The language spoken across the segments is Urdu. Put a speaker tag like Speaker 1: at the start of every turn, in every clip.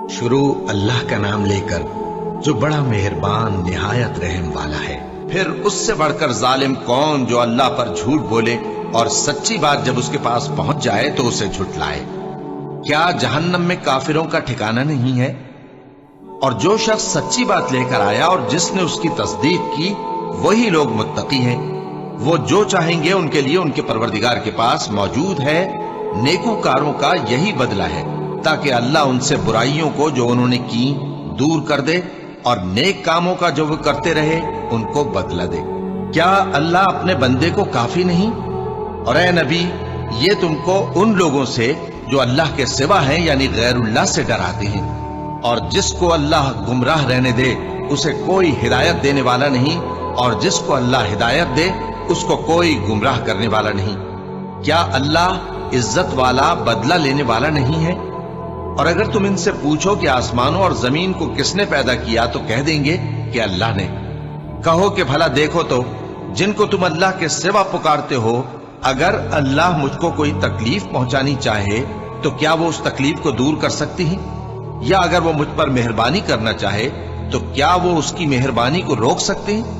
Speaker 1: شروع اللہ کا نام لے کر جو بڑا مہربان نہایت رحم والا ہے۔ پھر اس سے بڑھ کر ظالم کون جو اللہ پر جھوٹ بولے اور سچی بات جب اس کے پاس پہنچ جائے تو اسے جھٹلائے۔ کیا جہنم میں کافروں کا ٹھکانہ نہیں ہے؟ اور جو شخص سچی بات لے کر آیا اور جس نے اس کی تصدیق کی وہی لوگ متقی ہیں۔ وہ جو چاہیں گے ان کے لیے ان کے پروردگار کے پاس موجود ہے۔ نیکوکاروں کا یہی بدلہ ہے تاکہ اللہ ان سے برائیوں کو جو انہوں نے کی دور کر دے اور نیک کاموں کا جو وہ کرتے رہے ان کو بدلہ دے۔ کیا اللہ اپنے بندے کو کافی نہیں؟ اور اے نبی، یہ تم کو ان لوگوں سے جو اللہ کے سوا ہیں یعنی غیر اللہ سے ڈراتے ہیں، اور جس کو اللہ گمراہ رہنے دے اسے کوئی ہدایت دینے والا نہیں، اور جس کو اللہ ہدایت دے اس کو کوئی گمراہ کرنے والا نہیں۔ کیا اللہ عزت والا بدلہ لینے والا نہیں ہے؟ اور اگر تم ان سے پوچھو کہ آسمانوں اور زمین کو کس نے پیدا کیا تو کہہ دیں گے کہ اللہ نے۔ کہو کہ بھلا دیکھو تو جن کو تم اللہ کے سوا پکارتے ہو، اگر اللہ مجھ کو کوئی تکلیف پہنچانی چاہے تو کیا وہ اس تکلیف کو دور کر سکتی ہیں؟ یا اگر وہ مجھ پر مہربانی کرنا چاہے تو کیا وہ اس کی مہربانی کو روک سکتے ہیں؟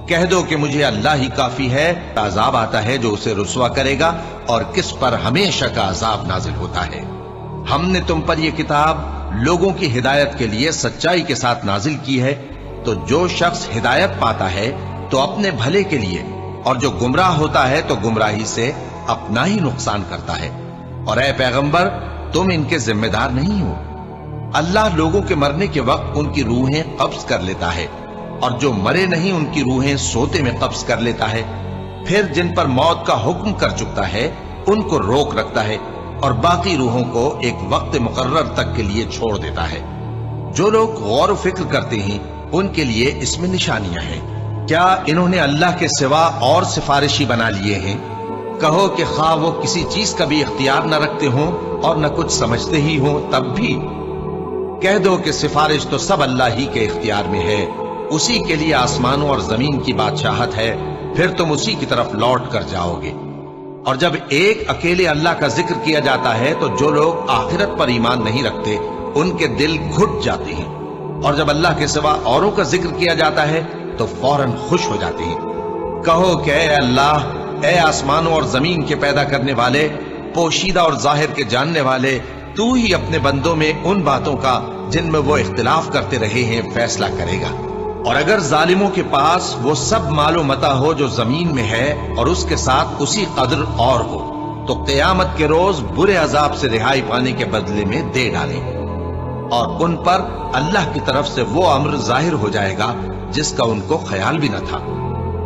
Speaker 1: کہہ دو کہ مجھے اللہ ہی کافی ہے، عذاب آتا ہے جو اسے رسوا کرے گا اور کس پر ہمیشہ کا عذاب نازل ہوتا ہے۔ ہم نے تم پر یہ کتاب لوگوں کی ہدایت کے لیے سچائی کے ساتھ نازل کی ہے، تو جو شخص ہدایت پاتا ہے تو اپنے بھلے کے لیے، اور جو گمراہ ہوتا ہے تو گمراہی سے اپنا ہی نقصان کرتا ہے۔ اور اے پیغمبر، تم ان کے ذمہ دار نہیں ہو۔ اللہ لوگوں کے مرنے کے وقت ان کی روحیں قبض کر لیتا ہے، اور جو مرے نہیں ان کی روحیں سوتے میں قبض کر لیتا ہے۔ پھر جن پر موت کا حکم کر چکتا ہے ان کو روک رکھتا ہے، اور باقی روحوں کو ایک وقت مقرر تک کے لیے چھوڑ دیتا ہے۔ جو لوگ غور و فکر کرتے ہیں ان کے لیے اس میں نشانیاں ہیں۔ کیا انہوں نے اللہ کے سوا اور سفارشی بنا لیے ہیں؟ کہو کہ خواہ وہ کسی چیز کا بھی اختیار نہ رکھتے ہوں اور نہ کچھ سمجھتے ہی ہوں تب بھی کہہ دو کہ سفارش تو سب اللہ ہی کے اختیار میں ہے۔ اسی کے لیے آسمانوں اور زمین کی بادشاہت ہے، پھر تم اسی کی طرف لوٹ کر جاؤ گے۔ اور جب ایک اکیلے اللہ کا ذکر کیا جاتا ہے تو جو لوگ آخرت پر ایمان نہیں رکھتے ان کے دل گھٹ جاتے ہیں، اور جب اللہ کے سوا اوروں کا ذکر کیا جاتا ہے تو فوراً خوش ہو جاتے ہیں۔ کہو کہ اے اللہ، اے آسمانوں اور زمین کے پیدا کرنے والے، پوشیدہ اور ظاہر کے جاننے والے، تو ہی اپنے بندوں میں ان باتوں کا جن میں وہ اختلاف کرتے رہے ہیں فیصلہ کرے گا۔ اور اگر ظالموں کے پاس وہ سب مال و متاع ہو جو زمین میں ہے اور اس کے ساتھ اسی قدر اور ہو تو قیامت کے روز برے عذاب سے رہائی پانے کے بدلے میں دے ڈالیں، اور ان پر اللہ کی طرف سے وہ امر ظاہر ہو جائے گا جس کا ان کو خیال بھی نہ تھا،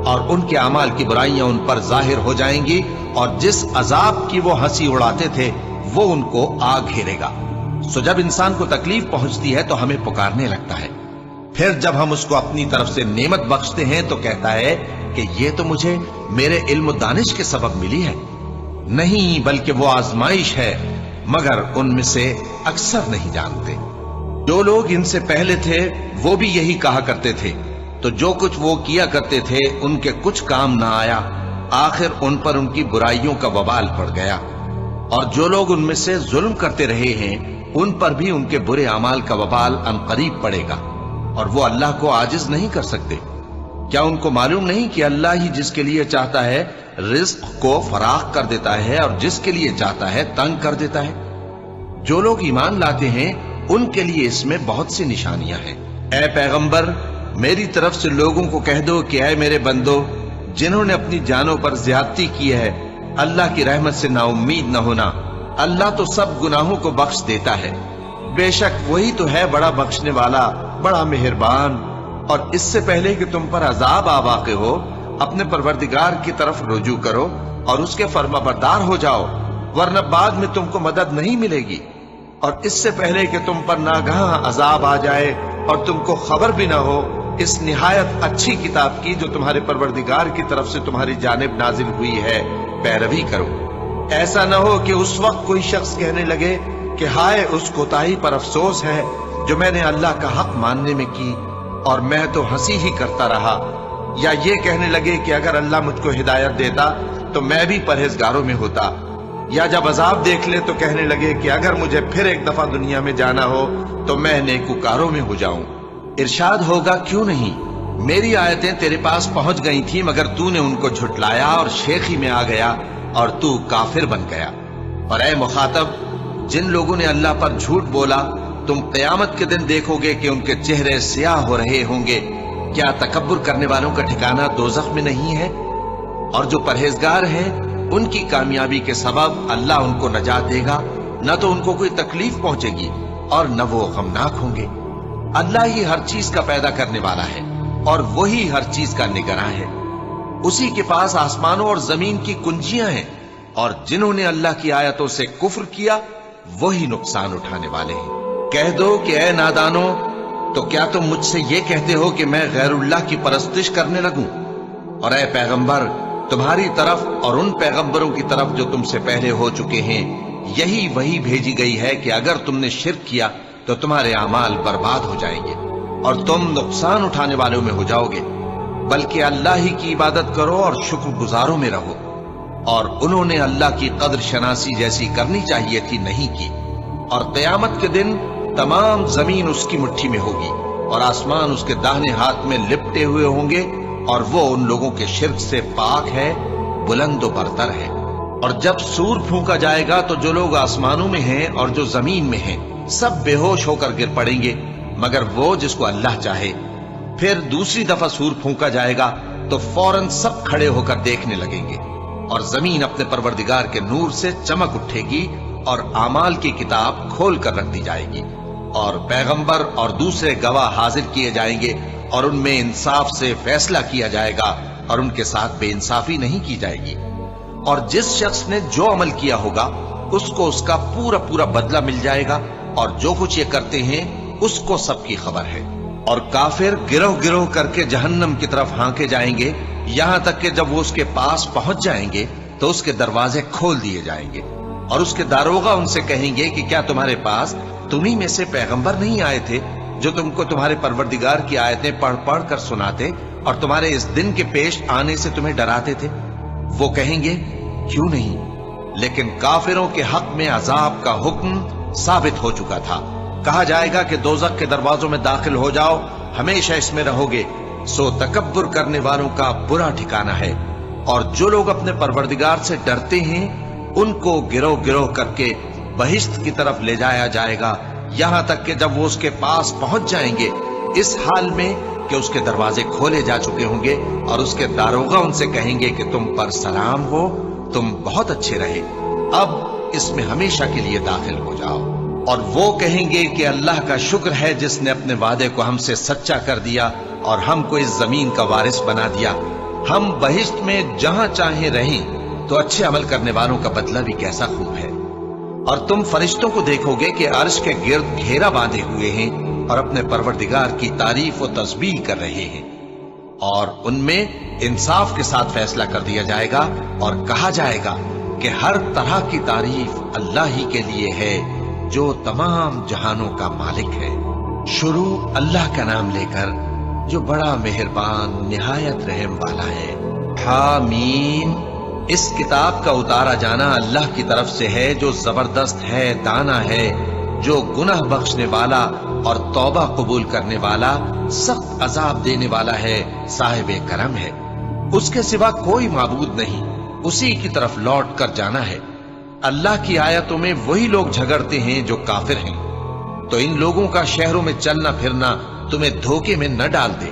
Speaker 1: اور ان کے اعمال کی برائیاں ان پر ظاہر ہو جائیں گی، اور جس عذاب کی وہ ہنسی اڑاتے تھے وہ ان کو آ گھیرے گا۔ سو جب انسان کو تکلیف پہنچتی ہے تو ہمیں پکارنے لگتا ہے، پھر جب ہم اس کو اپنی طرف سے نعمت بخشتے ہیں تو کہتا ہے کہ یہ تو مجھے میرے علم و دانش کے سبب ملی ہے۔ نہیں، بلکہ وہ آزمائش ہے، مگر ان میں سے اکثر نہیں جانتے۔ جو لوگ ان سے پہلے تھے وہ بھی یہی کہا کرتے تھے، تو جو کچھ وہ کیا کرتے تھے ان کے کچھ کام نہ آیا، آخر ان پر ان کی برائیوں کا وبال پڑ گیا۔ اور جو لوگ ان میں سے ظلم کرتے رہے ہیں ان پر بھی ان کے برے اعمال کا وبال عنقریب پڑے گا، اور وہ اللہ کو عاجز نہیں کر سکتے۔ کیا ان کو معلوم نہیں کہ اللہ ہی جس کے لیے چاہتا ہے رزق کو فراخ کر دیتا ہے اور جس کے لیے چاہتا ہے تنگ کر دیتا ہے؟ جو لوگ ایمان لاتے ہیں ان کے لیے اس میں بہت سی نشانیاں ہیں۔ اے پیغمبر، میری طرف سے لوگوں کو کہہ دو کہ اے میرے بندو، جنہوں نے اپنی جانوں پر زیادتی کی ہے، اللہ کی رحمت سے نا امید نہ ہونا۔ اللہ تو سب گناہوں کو بخش دیتا ہے، بے شک وہی تو ہے بڑا بخشنے والا، بڑا مہربان۔ اور اس سے پہلے کہ تم پر عذاب آ واقع ہو، اپنے پروردگار کی طرف رجوع کرو اور اس کے فرما بردار ہو جاؤ، ورنہ بعد میں تم کو مدد نہیں ملے گی۔ اور اس سے پہلے کہ تم پر ناگہاں عذاب آ جائے اور تم کو خبر بھی نہ ہو، اس نہایت اچھی کتاب کی جو تمہارے پروردگار کی طرف سے تمہاری جانب نازل ہوئی ہے پیروی کرو۔ ایسا نہ ہو کہ اس وقت کوئی شخص کہنے لگے کہ ہائے اس کوتاہی پر افسوس ہے جو میں نے اللہ کا حق ماننے میں کی، اور میں تو ہنسی ہی کرتا رہا۔ یا یہ کہنے لگے کہ اگر اللہ مجھ کو ہدایت دیتا تو میں بھی پرہیزگاروں میں ہوتا۔ یا جب عذاب دیکھ لے تو کہنے لگے کہ اگر مجھے پھر ایک دفعہ دنیا میں جانا ہو تو میں نیکوکاروں میں ہو جاؤں۔ ارشاد ہوگا کیوں نہیں، میری آیتیں تیرے پاس پہنچ گئی تھی مگر تو نے ان کو جھٹلایا اور شیخی میں آ گیا اور تو کافر بن گیا۔ اور اے مخاطب، جن لوگوں نے اللہ پر جھوٹ بولا تم قیامت کے دن دیکھو گے کہ ان کے چہرے سیاہ ہو رہے ہوں گے۔ کیا تکبر کرنے والوں کا ٹھکانہ دوزخ میں نہیں ہے؟ اور جو پرہیزگار ہیں ان کی کامیابی کے سبب اللہ ان کو نجات دے گا، نہ تو ان کو کوئی تکلیف پہنچے گی اور نہ وہ غمناک ہوں گے۔ اللہ ہی ہر چیز کا پیدا کرنے والا ہے اور وہی ہر چیز کا نگراں ہے۔ اسی کے پاس آسمانوں اور زمین کی کنجیاں ہیں، اور جنہوں نے اللہ کی آیتوں سے کفر کیا وہی نقصان اٹھانے والے ہیں۔ کہہ دو کہ اے نادانو، تو کیا تم مجھ سے یہ کہتے ہو کہ میں غیر اللہ کی پرستش کرنے لگوں؟ اور اے پیغمبر، تمہاری طرف اور ان پیغمبروں کی طرف جو تم سے پہلے ہو چکے ہیں یہی وہی بھیجی گئی ہے کہ اگر تم نے شرک کیا تو تمہارے اعمال برباد ہو جائیں گے اور تم نقصان اٹھانے والوں میں ہو جاؤ گے، بلکہ اللہ ہی کی عبادت کرو اور شکر گزاروں میں رہو۔ اور انہوں نے اللہ کی قدر شناسی جیسی کرنی چاہیے تھی نہیں کی۔ اور قیامت کے دن تمام زمین اس کی مٹھی میں ہوگی اور آسمان اس کے داہنے ہاتھ میں لپٹے ہوئے ہوں گے، اور وہ ان لوگوں کے شرک سے پاک ہے، بلند و برتر ہے۔ اور جب سور پھونکا جائے گا تو جو لوگ آسمانوں میں ہیں اور جو زمین میں ہیں سب بے ہوش ہو کر گر پڑیں گے مگر وہ جس کو اللہ چاہے۔ پھر دوسری دفعہ سور پھونکا جائے گا تو فوراً سب کھڑے ہو کر دیکھنے لگیں گے، اور زمین اپنے پروردگار کے نور سے چمک اٹھے گی اور اعمال کی کتاب کھول کر رکھ دی جائے گی، اور پیغمبر اور دوسرے گواہ حاضر کیے جائیں گے، اور ان میں انصاف سے فیصلہ کیا جائے گا اور ان کے ساتھ بے انصافی نہیں کی جائے گی۔ اور جس شخص نے جو عمل کیا ہوگا اس کو اس کا پورا پورا بدلہ مل جائے گا، اور جو کچھ یہ کرتے ہیں اس کو سب کی خبر ہے۔ اور کافر گروہ گروہ کر کے جہنم کی طرف ہانکے جائیں گے، یہاں تک کہ جب وہ اس کے پاس پہنچ جائیں گے تو اس کے دروازے کھول دیے جائیں گے، اور اس کے داروغہ ان سے کہیں گے کہ کیا تمہارے پاس تمہیں میں سے پیغمبر نہیں آئے تھے جو تم کو تمہارے پروردگار کی آیتیں پڑھ پڑھ کر سناتے اور تمہارے اس دن کے پیش آنے سے تمہیں ڈراتے تھے؟ وہ کہیں گے کیوں نہیں، لیکن کافروں کے حق میں عذاب کا حکم ثابت ہو چکا تھا۔ کہا جائے گا کہ دوزخ کے دروازوں میں داخل ہو جاؤ، ہمیشہ اس میں رہو گے، سو تکبر کرنے والوں کا برا ٹھکانہ ہے۔ اور جو لوگ اپنے پروردگار سے ڈرتے ہیں ان کو گروہ گروہ کر کے بہشت کی طرف لے جایا جائے گا، یہاں تک کہ جب وہ اس کے پاس پہنچ جائیں گے اس حال میں کہ اس کے دروازے کھولے جا چکے ہوں گے، اور اس کے داروغہ ان سے کہیں گے کہ تم پر سلام ہو، تم بہت اچھے رہے، اب اس میں ہمیشہ کے لیے داخل ہو جاؤ۔ اور وہ کہیں گے کہ اللہ کا شکر ہے جس نے اپنے وعدے کو ہم سے سچا کر دیا اور ہم کو اس زمین کا وارث بنا دیا، ہم بہشت میں جہاں چاہیں رہیں، تو اچھے عمل کرنے والوں کا بدلہ بھی کیسا خوب ہے۔ اور تم فرشتوں کو دیکھو گے کہ عرش کے گرد گھیرا باندھے ہوئے ہیں اور اپنے پروردگار کی تعریف و تسبیح کر رہے ہیں، اور ان میں انصاف کے ساتھ فیصلہ کر دیا جائے گا، اور کہا جائے گا کہ ہر طرح کی تعریف اللہ ہی کے لیے ہے جو تمام جہانوں کا مالک ہے۔ شروع اللہ کا نام لے کر جو بڑا مہربان نہایت رحم والا ہے۔ حامیم، اس کتاب کا اتارا جانا اللہ کی طرف سے ہے جو زبردست ہے، دانا ہے، جو گناہ بخشنے والا اور توبہ قبول کرنے والا، سخت عذاب دینے والا ہے، صاحب کرم ہے۔ اس کے سوا کوئی معبود نہیں، اسی کی طرف لوٹ کر جانا ہے۔ اللہ کی آیتوں میں وہی لوگ جھگڑتے ہیں جو کافر ہیں، تو ان لوگوں کا شہروں میں چلنا پھرنا تمہیں دھوکے میں نہ ڈال دے۔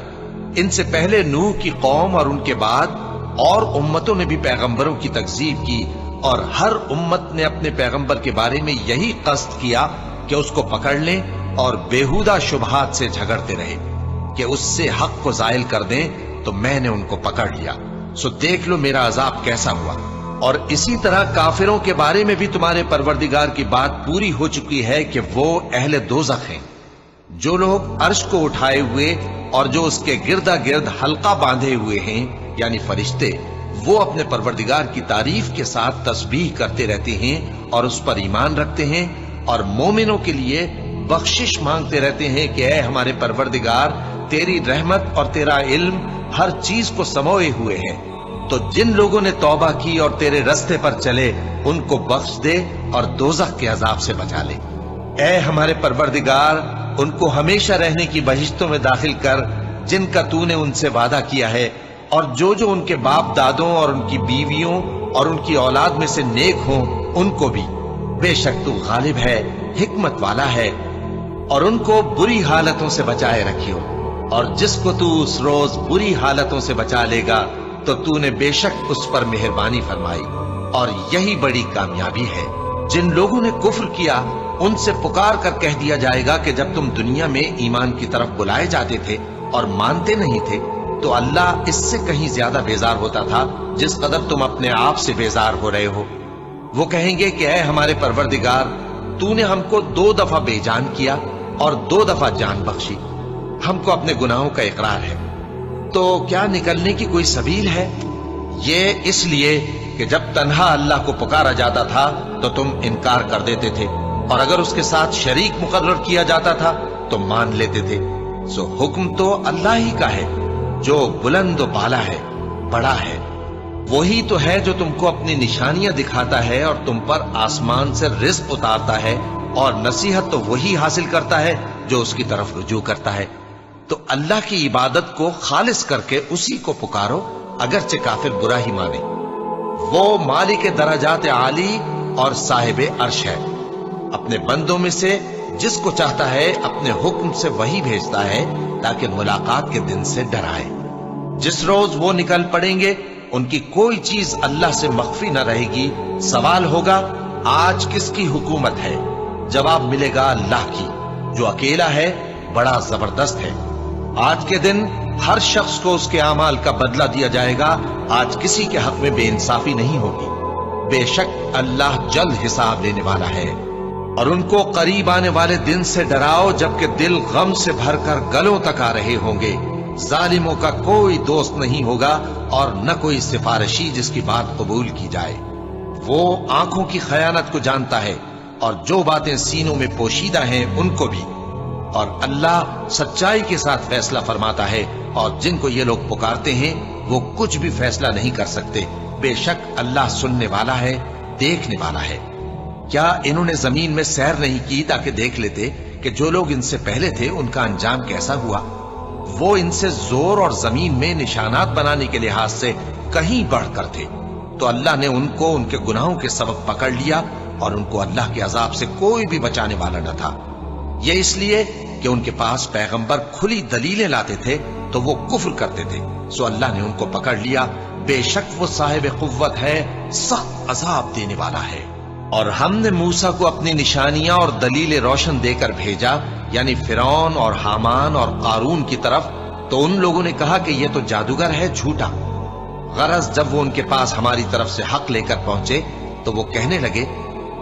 Speaker 1: ان سے پہلے نوح کی قوم اور ان کے بعد اور امتوں نے بھی پیغمبروں کی تکذیب کی، اور ہر امت نے اپنے پیغمبر کے بارے میں یہی قصد کیا کہ اس کو پکڑ لیں اور بیہودہ شبہات سے جھگڑتے رہے کہ اس سے حق کو زائل کر دیں، تو میں نے ان کو پکڑ لیا، سو دیکھ لو میرا عذاب کیسا ہوا۔ اور اسی طرح کافروں کے بارے میں بھی تمہارے پروردگار کی بات پوری ہو چکی ہے کہ وہ اہل دوزخ ہیں۔ جو لوگ عرش کو اٹھائے ہوئے اور جو اس کے گردا گرد حلقہ باندھے ہوئے ہیں یعنی فرشتے، وہ اپنے پروردگار کی تعریف کے ساتھ تسبیح کرتے رہتے ہیں اور اس پر ایمان رکھتے ہیں، اور مومنوں کے لیے بخشش مانگتے رہتے ہیں کہ اے ہمارے پروردگار، تیری رحمت اور تیرا علم ہر چیز کو سموئے ہوئے ہے، تو جن لوگوں نے توبہ کی اور تیرے رستے پر چلے ان کو بخش دے اور دوزخ کے عذاب سے بچا لے۔ اے ہمارے پروردگار، ان کو ہمیشہ رہنے کی بہشتوں میں داخل کر جن کا تو نے ان سے وعدہ کیا ہے، اور جو جو ان کے باپ دادوں اور ان کی بیویوں اور ان کی اولاد میں سے نیک ہوں ان کو بھی۔ بے شک تو غالب ہے، حکمت والا ہے، اور ان کو بری حالتوں سے بچائے رکھیو، اور جس کو تو اس روز بری حالتوں سے بچا لے گا تو تو نے بے شک اس پر مہربانی فرمائی، اور یہی بڑی کامیابی ہے۔ جن لوگوں نے کفر کیا ان سے پکار کر کہہ دیا جائے گا کہ جب تم دنیا میں ایمان کی طرف بلائے جاتے تھے اور مانتے نہیں تھے تو اللہ اس سے کہیں زیادہ بیزار ہوتا تھا جس قدر تم اپنے آپ سے بیزار ہو رہے ہو۔ وہ کہیں گے کہ اے ہمارے پروردگار، تو نے ہم کو 2 دفعہ بے جان کیا اور 2 دفعہ جان بخشی، ہم کو اپنے گناہوں کا اقرار ہے، تو کیا نکلنے کی کوئی سبیل ہے؟ یہ اس لیے کہ جب تنہا اللہ کو پکارا جاتا تھا تو تم انکار کر دیتے تھے، اور اگر اس کے ساتھ شریک مقرر کیا جاتا تھا تو مان لیتے تھے۔ سو حکم تو اللہ ہی کا ہے جو بلند و بالا ہے، بڑا ہے۔ وہی تو ہے جو تم کو اپنی نشانیاں دکھاتا ہے اور تم پر آسمان سے رزق اتارتا ہے، اور نصیحت تو وہی حاصل کرتا ہے جو اس کی طرف رجوع کرتا ہے۔ تو اللہ کی عبادت کو خالص کر کے اسی کو پکارو، اگرچہ کافر برا ہی مانے۔ وہ مالک درجات عالی اور صاحب عرش ہے، اپنے بندوں میں سے جس کو چاہتا ہے اپنے حکم سے وہی بھیجتا ہے تاکہ ملاقات کے دن سے ڈرائے۔ جس روز وہ نکل پڑیں گے ان کی کوئی چیز اللہ سے مخفی نہ رہے گی۔ سوال ہوگا آج کس کی حکومت ہے؟ جواب ملے گا اللہ کی، جو اکیلا ہے، بڑا زبردست ہے۔ آج کے دن ہر شخص کو اس کے اعمال کا بدلہ دیا جائے گا، آج کسی کے حق میں بے انصافی نہیں ہوگی۔ بے شک اللہ جلد حساب لینے والا ہے۔ اور ان کو قریب آنے والے دن سے ڈراؤ جبکہ دل غم سے بھر کر گلوں تک آ رہے ہوں گے۔ ظالموں کا کوئی دوست نہیں ہوگا اور نہ کوئی سفارشی جس کی بات قبول کی جائے۔ وہ آنکھوں کی خیانت کو جانتا ہے اور جو باتیں سینوں میں پوشیدہ ہیں ان کو بھی، اور اللہ سچائی کے ساتھ فیصلہ فرماتا ہے، اور جن کو یہ لوگ پکارتے ہیں وہ کچھ بھی فیصلہ نہیں کر سکتے۔ بے شک اللہ سننے والا ہے، دیکھنے والا ہے۔ کیا انہوں نے زمین میں سیر نہیں کی تاکہ دیکھ لیتے کہ جو لوگ ان سے پہلے تھے ان کا انجام کیسا ہوا؟ وہ ان سے زور اور زمین میں نشانات بنانے کے لحاظ سے کہیں بڑھ کر تھے، تو اللہ نے ان کو ان کے گناہوں کے سبب پکڑ لیا، اور ان کو اللہ کے عذاب سے کوئی بھی بچانے والا نہ تھا۔ یہ اس لیے کہ ان کے پاس پیغمبر کھلی دلیلیں لاتے تھے تو وہ کفر کرتے تھے، سو اللہ نے ان کو پکڑ لیا۔ بے شک وہ صاحب قوت ہے، سخت عذاب دینے والا ہے۔ اور ہم نے موسیٰ کو اپنی نشانیاں اور دلیل روشن دے کر بھیجا، یعنی فرعون اور حامان اور قارون کی طرف، تو ان لوگوں نے کہا کہ یہ تو جادوگر ہے، جھوٹا۔ غرض جب وہ ان کے پاس ہماری طرف سے حق لے کر پہنچے تو وہ کہنے لگے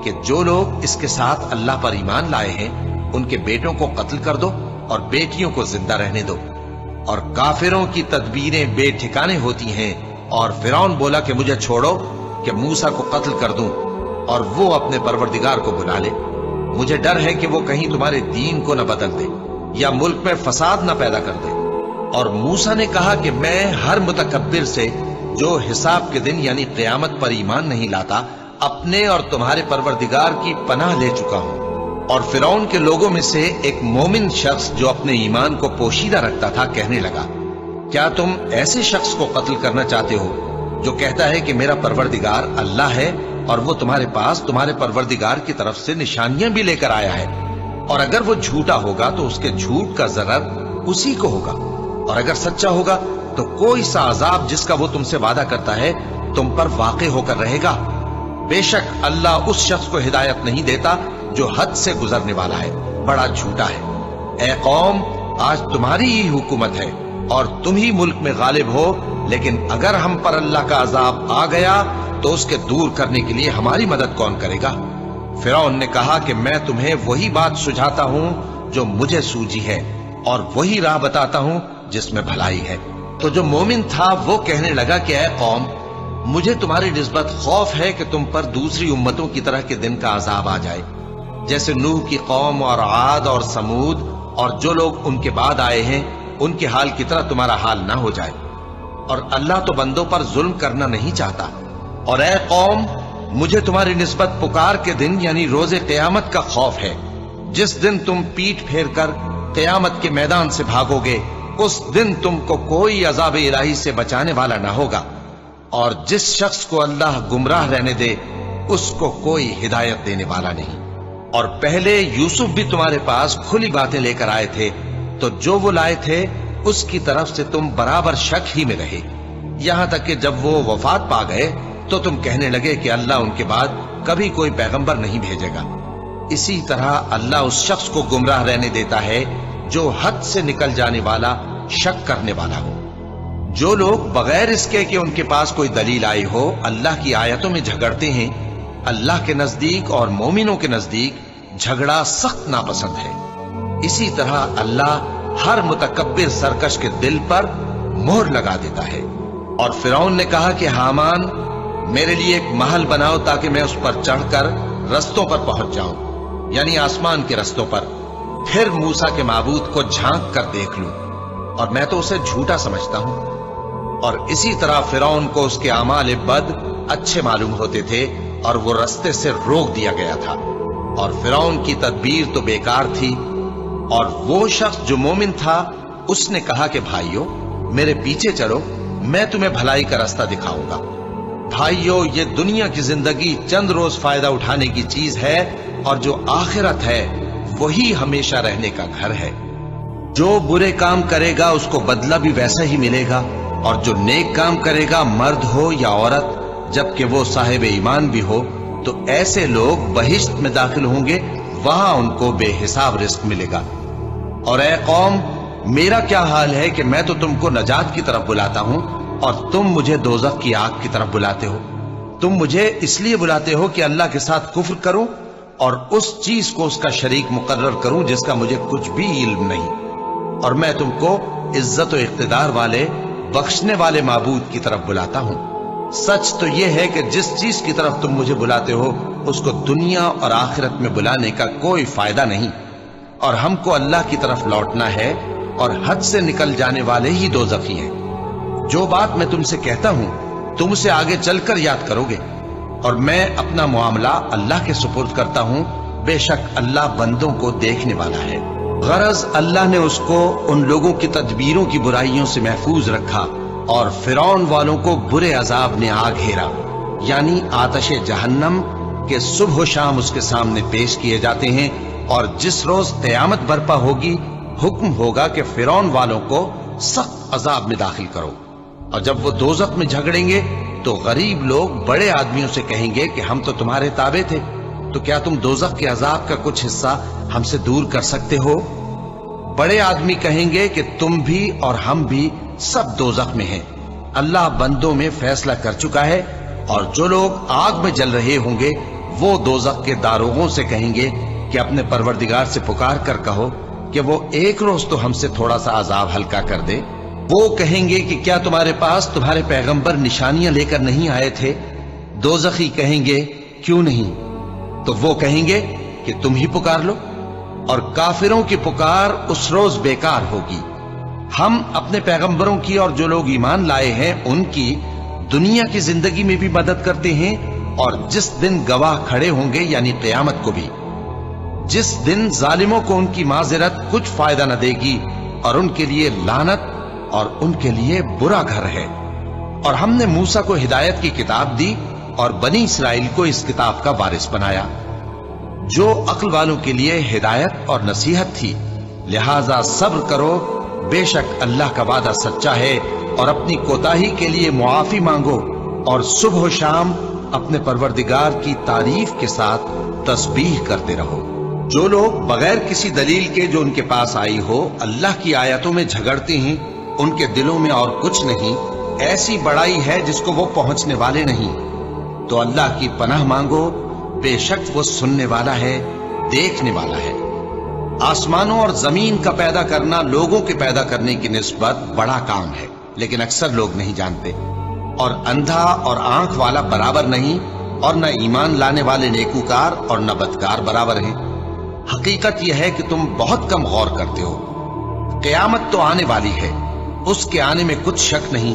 Speaker 1: کہ جو لوگ اس کے ساتھ اللہ پر ایمان لائے ہیں ان کے بیٹوں کو قتل کر دو اور بیٹیوں کو زندہ رہنے دو۔ اور کافروں کی تدبیریں بے ٹھکانے ہوتی ہیں، اور فرعون بولا کہ مجھے چھوڑو کہ موسیٰ کو قتل کر دوں اور وہ اپنے پروردگار کو بلا لے۔ مجھے ڈر ہے کہ وہ کہیں تمہارے دین کو نہ بدل دے یا ملک میں فساد نہ پیدا کر دے۔ اور موسیٰ نے کہا کہ میں ہر متکبر سے جو حساب کے دن یعنی قیامت پر ایمان نہیں لاتا اپنے اور تمہارے پروردگار کی پناہ لے چکا ہوں۔ اور فرعون کے لوگوں میں سے ایک مومن شخص جو اپنے ایمان کو پوشیدہ رکھتا تھا کہنے لگا، کیا تم ایسے شخص کو قتل کرنا چاہتے ہو جو کہتا ہے کہ میرا پروردگار اللہ ہے اور وہ تمہارے پاس تمہارے پروردگار کی طرف سے نشانیاں بھی لے کر آیا ہے؟ اور اگر وہ جھوٹا ہوگا تو اس کے جھوٹ کا ضرر اسی کو ہوگا، اور اگر سچا ہوگا تو کوئی سا عذاب جس کا وہ تم سے وعدہ کرتا ہے تم پر واقع ہو کر رہے گا۔ بے شک اللہ اس شخص کو ہدایت نہیں دیتا جو حد سے گزرنے والا ہے، بڑا جھوٹا ہے۔ اے قوم، آج تمہاری ہی حکومت ہے اور تم ہی ملک میں غالب ہو، لیکن اگر ہم پر اللہ کا عذاب آ گیا تو اس کے دور کرنے کے لیے ہماری مدد کون کرے گا؟ فرعون نے کہا کہ میں تمہیں وہی بات سجھاتا ہوں جو مجھے سوجی ہے، اور وہی راہ بتاتا ہوں جس میں بھلائی ہے۔ تو جو مومن تھا وہ کہنے لگا کہ اے قوم، مجھے تمہاری نسبت خوف ہے کہ تم پر دوسری امتوں کی طرح کے دن کا عذاب آ جائے، جیسے نوح کی قوم اور عاد اور سمود اور جو لوگ ان کے بعد آئے ہیں ان کے حال کی طرح تمہارا حال نہ ہو جائے۔ اور اللہ تو بندوں پر ظلم کرنا نہیں چاہتا۔ اور اے قوم، مجھے تمہاری نسبت پکار کے دن یعنی روز قیامت کا خوف ہے، جس دن تم پیٹ پھیر کر قیامت کے میدان سے بھاگو گے۔ اس دن تم کو کوئی عذاب الہی سے بچانے والا نہ ہوگا، اور جس شخص کو اللہ گمراہ رہنے دے اس کو کوئی ہدایت دینے والا نہیں۔ اور پہلے یوسف بھی تمہارے پاس کھلی باتیں لے کر آئے تھے، تو جو وہ لائے تھے اس کی طرف سے تم برابر شک ہی میں رہے، یہاں تک کہ جب وہ وفات پا گئے تو تم کہنے لگے کہ اللہ ان کے بعد کبھی کوئی پیغمبر نہیں بھیجے گا۔ اسی طرح اللہ اس شخص کو گمراہ رہنے دیتا ہے جو حد سے نکل جانے والا، شک کرنے والا ہو۔ جو لوگ بغیر اس کے کہ ان کے پاس کوئی دلیل آئی ہو اللہ کی آیتوں میں جھگڑتے ہیں، اللہ کے نزدیک اور مومنوں کے نزدیک جھگڑا سخت ناپسند ہے۔ اسی طرح اللہ ہر متکبر سرکش کے دل پر مہر لگا دیتا ہے۔ اور فرعون نے کہا کہ حامان، میرے لیے ایک محل بناؤ تاکہ میں اس پر چڑھ کر رستوں پر پہنچ جاؤں، یعنی آسمان کے رستوں پر، پھر موسیٰ کے معبود کو جھانک کر دیکھ لوں، اور میں تو اسے جھوٹا سمجھتا ہوں۔ اور اسی طرح فرعون کو اس کے اعمال بد اچھے معلوم ہوتے تھے اور وہ رستے سے روک دیا گیا تھا، اور فرعون کی تدبیر تو بیکار تھی۔ اور وہ شخص جو مومن تھا اس نے کہا کہ بھائیو، میرے پیچھے چلو، میں تمہیں بھلائی کا راستہ دکھاؤں گا۔ بھائیو، یہ دنیا کی زندگی چند روز فائدہ اٹھانے کی چیز ہے، اور جو آخرت ہے وہی ہمیشہ رہنے کا گھر ہے۔ جو برے کام کرے گا اس کو بدلہ بھی ویسا ہی ملے گا، اور جو نیک کام کرے گا، مرد ہو یا عورت، جبکہ وہ صاحب ایمان بھی ہو، تو ایسے لوگ بہشت میں داخل ہوں گے، وہاں ان کو بے حساب رزق ملے گا۔ اور اے قوم، میرا کیا حال ہے کہ میں تو تم کو نجات کی طرف بلاتا ہوں اور تم مجھے دوزخ کی آگ کی طرف بلاتے ہو۔ تم مجھے اس لیے بلاتے ہو کہ اللہ کے ساتھ کفر کروں اور اس چیز کو اس کا شریک مقرر کروں جس کا مجھے کچھ بھی علم نہیں، اور میں تم کو عزت و اقتدار والے، بخشنے والے معبود کی طرف بلاتا ہوں۔ سچ تو یہ ہے کہ جس چیز کی طرف تم مجھے بلاتے ہو اس کو دنیا اور آخرت میں بلانے کا کوئی فائدہ نہیں، اور ہم کو اللہ کی طرف لوٹنا ہے، اور حد سے نکل جانے والے ہی دوزخی ہیں۔ جو بات میں تم سے کہتا ہوں تم اسے آگے چل کر یاد کرو گے، اور میں اپنا معاملہ اللہ کے سپرد کرتا ہوں، بے شک اللہ بندوں کو دیکھنے والا ہے۔ غرض اللہ نے اس کو ان لوگوں کی تدبیروں کی برائیوں سے محفوظ رکھا، اور فرعون والوں کو برے عذاب نے آ گھیرا، یعنی آتش جہنم کے صبح و شام اس کے سامنے پیش کیے جاتے ہیں۔ اور جس روز قیامت برپا ہوگی حکم ہوگا کہ فرعون والوں کو سخت عذاب میں داخل کرو۔ اور جب وہ دوزخ میں جھگڑیں گے تو غریب لوگ بڑے آدمیوں سے کہیں گے کہ ہم تو تمہارے تابع تھے، تو کیا تم دوزخ کے عذاب کا کچھ حصہ ہم سے دور کر سکتے ہو؟ بڑے آدمی کہیں گے کہ تم بھی اور ہم بھی سب دوزخ میں ہیں، اللہ بندوں میں فیصلہ کر چکا ہے۔ اور جو لوگ آگ میں جل رہے ہوں گے وہ دوزخ کے داروغوں سے کہیں گے کہ اپنے پروردگار سے پکار کر کہو کہ وہ ایک روز تو ہم سے تھوڑا سا عذاب ہلکا کر دے۔ وہ کہیں گے کہ کیا تمہارے پاس تمہارے پیغمبر نشانیاں لے کر نہیں آئے تھے؟ دوزخی کہیں گے کیوں نہیں؟ تو وہ کہیں گے کہ تم ہی پکار لو، اور کافروں کی پکار اس روز بیکار ہوگی۔ ہم اپنے پیغمبروں کی اور جو لوگ ایمان لائے ہیں ان کی دنیا کی زندگی میں بھی مدد کرتے ہیں، اور جس دن گواہ کھڑے ہوں گے یعنی قیامت کو بھی، جس دن ظالموں کو ان کی معذرت کچھ فائدہ نہ دے گی، اور ان کے لیے لعنت اور ان کے لیے برا گھر ہے۔ اور ہم نے موسیٰ کو ہدایت کی کتاب دی اور بنی اسرائیل کو اس کتاب کا وارث بنایا، جو عقل والوں کے لیے ہدایت اور نصیحت تھی۔ لہذا صبر کرو، بے شک اللہ کا وعدہ سچا ہے، اور اپنی کوتاہی کے لیے معافی مانگو، اور صبح و شام اپنے پروردگار کی تعریف کے ساتھ تسبیح کرتے رہو۔ جو لوگ بغیر کسی دلیل کے جو ان کے پاس آئی ہو اللہ کی آیتوں میں جھگڑتے ہیں، ان کے دلوں میں اور کچھ نہیں، ایسی بڑائی ہے جس کو وہ پہنچنے والے نہیں۔ تو اللہ کی پناہ مانگو، بے شک وہ سننے والا ہے، دیکھنے والا ہے۔ آسمانوں اور زمین کا پیدا کرنا لوگوں کے پیدا کرنے کی نسبت بڑا کام ہے، لیکن اکثر لوگ نہیں جانتے۔ اور اندھا اور آنکھ والا برابر نہیں، اور نہ ایمان لانے والے نیکوکار اور نہ بدکار برابر ہیں۔ حقیقت یہ ہے کہ تم بہت کم غور کرتے ہو۔ قیامت تو آنے والی ہے، اس کے آنے میں کچھ شک نہیں،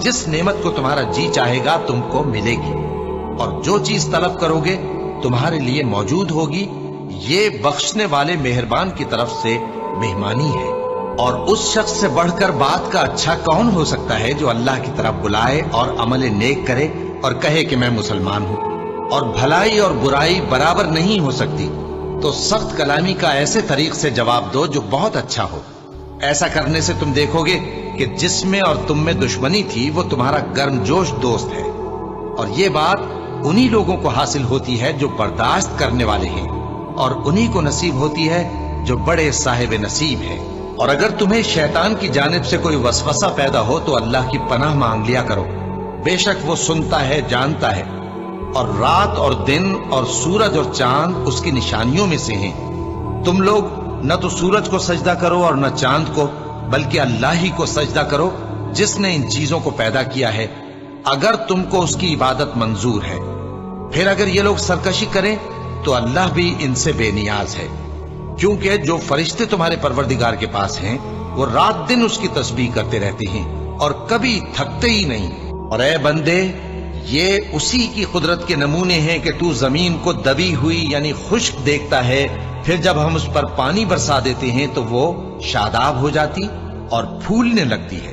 Speaker 1: جس نعمت کو تمہارا جی چاہے گا تم کو ملے گی، اور جو چیز طلب کرو گے تمہارے لیے موجود ہوگی۔ یہ بخشنے والے مہربان کی طرف سے مہمانی ہے۔ اور اس شخص سے بڑھ کر بات کا اچھا کون ہو سکتا ہے جو اللہ کی طرف بلائے اور عمل نیک کرے اور کہے کہ میں مسلمان ہوں۔ اور بھلائی اور برائی برابر نہیں ہو سکتی، تو سخت کلامی کا ایسے طریق سے جواب دو جو بہت اچھا ہو۔ ایسا کرنے سے تم دیکھو گے کہ جس میں اور تم میں دشمنی تھی وہ تمہارا گرم جوش دوست ہے، اور یہ بات انہی لوگوں کو حاصل ہوتی ہے جو برداشت کرنے والے ہیں، اور انہی کو نصیب ہوتی ہے جو بڑے صاحب نصیب ہیں۔ اور اگر تمہیں شیطان کی جانب سے کوئی وسوسہ پیدا ہو تو اللہ کی پناہ مانگ لیا کرو، بے شک وہ سنتا ہے، جانتا ہے۔ اور رات اور دن اور سورج اور چاند اس کی نشانیوں میں سے ہیں۔ تم لوگ نہ تو سورج کو سجدہ کرو اور نہ چاند کو، بلکہ اللہ ہی کو سجدہ کرو جس نے ان چیزوں کو پیدا کیا ہے، اگر تم کو اس کی عبادت منظور ہے۔ پھر اگر یہ لوگ سرکشی کریں تو اللہ بھی ان سے بے نیاز ہے، کیونکہ جو فرشتے تمہارے پروردگار کے پاس ہیں وہ رات دن اس کی تسبیح کرتے رہتے ہیں اور کبھی تھکتے ہی نہیں۔ اور اے بندے، یہ اسی کی قدرت کے نمونے ہیں کہ تو زمین کو دبی ہوئی یعنی خشک دیکھتا ہے، پھر جب ہم اس پر پانی برسا دیتے ہیں تو وہ شاداب ہو جاتی اور پھولنے لگتی ہے۔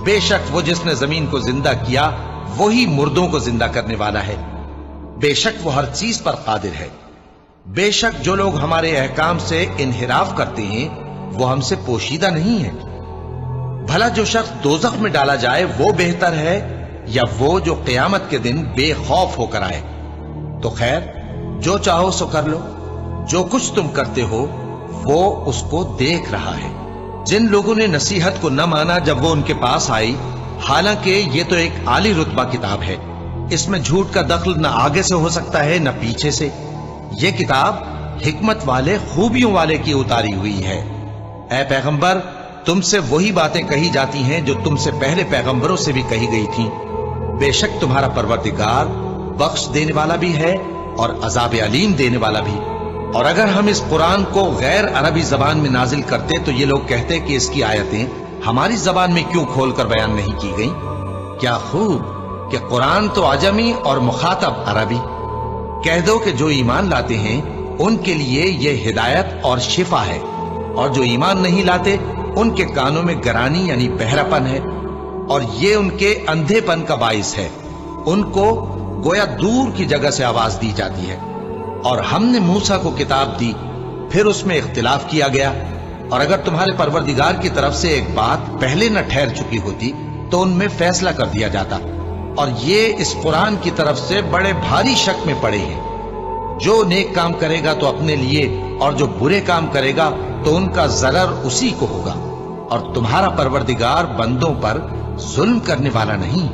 Speaker 1: بے شک وہ جس نے زمین کو زندہ کیا وہی مردوں کو زندہ کرنے والا ہے، بے شک وہ ہر چیز پر قادر ہے۔ بے شک جو لوگ ہمارے احکام سے انحراف کرتے ہیں وہ ہم سے پوشیدہ نہیں ہے۔ بھلا جو شخص دوزخ میں ڈالا جائے وہ بہتر ہے یا وہ جو قیامت کے دن بے خوف ہو کر آئے؟ تو خیر، جو چاہو سو کر لو، جو کچھ تم کرتے ہو وہ اس کو دیکھ رہا ہے۔ جن لوگوں نے نصیحت کو نہ مانا جب وہ ان کے پاس آئی، حالانکہ یہ تو ایک عالی رتبہ کتاب ہے، اس میں جھوٹ کا دخل نہ آگے سے ہو سکتا ہے نہ پیچھے سے۔ یہ کتاب حکمت والے، خوبیوں والے کی اتاری ہوئی ہے۔ اے پیغمبر، تم سے وہی باتیں کہی جاتی ہیں جو تم سے پہلے پیغمبروں سے بھی کہی گئی تھیں۔ بے شک تمہارا پروردگار بخش دینے والا بھی ہے اور عذاب علیم دینے والا بھی۔ اور اگر ہم اس قرآن کو غیر عربی زبان میں نازل کرتے تو یہ لوگ کہتے کہ اس کی آیتیں ہماری زبان میں کیوں کھول کر بیان نہیں کی گئیں؟ کیا خوب کہ قرآن تو عجمی اور مخاطب عربی۔ کہہ دو کہ جو ایمان لاتے ہیں ان کے لیے یہ ہدایت اور شفا ہے، اور جو ایمان نہیں لاتے ان کے کانوں میں گرانی یعنی بہرا پن ہے، اور یہ ان کے اندھے پن کا باعث ہے۔ ان کو گویا دور کی جگہ سے آواز دی جاتی ہے۔ اور ہم نے موسیٰ کو کتاب دی، پھر اس میں اختلاف کیا گیا، اور اگر تمہارے پروردگار کی طرف سے ایک بات پہلے نہ ٹھہر چکی ہوتی تو ان میں فیصلہ کر دیا جاتا۔ اور یہ اس قرآن کی طرف سے بڑے بھاری شک میں پڑے ہیں۔ جو نیک کام کرے گا تو اپنے لیے، اور جو برے کام کرے گا تو ان کا ضرر اسی کو ہوگا، اور تمہارا پروردگار بندوں پر ظلم کرنے والا نہیں۔